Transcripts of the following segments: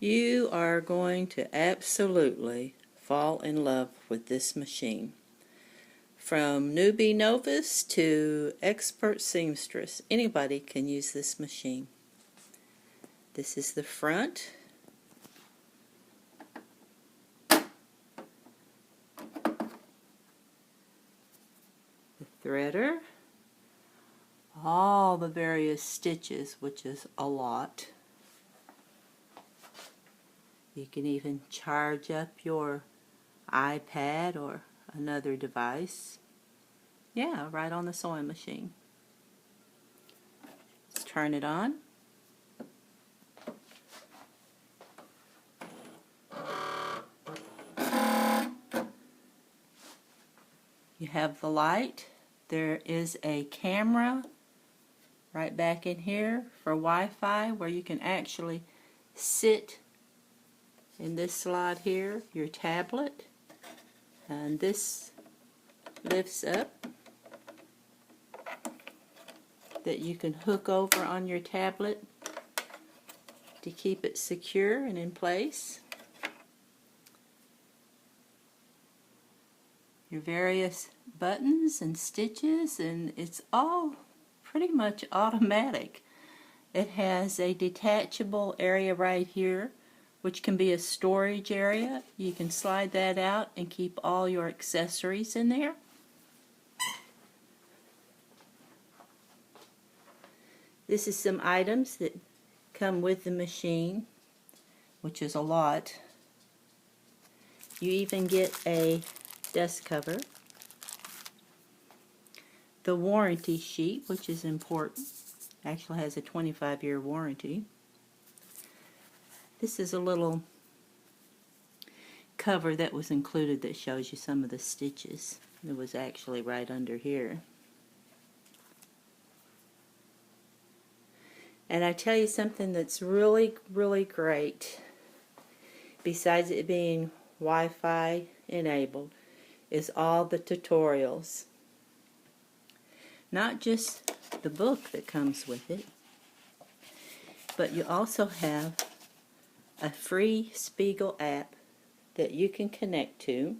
You are going to absolutely fall in love with this machine. From newbie novice to expert seamstress, anybody can use this machine. This is the front. The threader. All the various stitches, which is a lot. You can even charge up your iPad or another device. Yeah, right on the sewing machine. Let's turn it on. You have the light. There is a camera right back in here for Wi-Fi where you can actually sit in this slot here, your tablet, and this lifts up that you can hook over on your tablet to keep it secure and in place. Your various buttons and stitches, and it's all pretty much automatic. It has a detachable area right here which can be a storage area. You can slide that out and keep all your accessories in there. This is some items that come with the machine, which is a lot. You even get a dust cover, the warranty sheet, which is important. Actually has a 25-year warranty. This is a little cover that was included that shows you some of the stitches. It was actually right under here. And I tell you something that's really, really great, besides it being Wi-Fi enabled, is all the tutorials. Not just the book that comes with it, but you also have a free Spiegel app that you can connect to,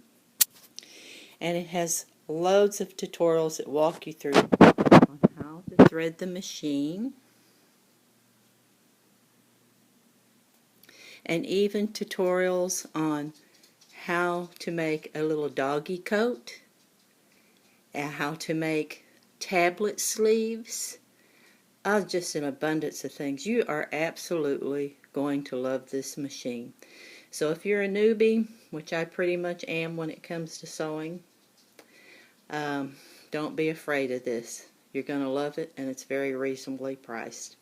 and it has loads of tutorials that walk you through on how to thread the machine, and even tutorials on how to make a little doggy coat, and how to make tablet sleeves. Just an abundance of things. You are absolutely going to love this machine. So if you're a newbie, which I pretty much am when it comes to sewing, don't be afraid of this. You're going to love it, and it's very reasonably priced.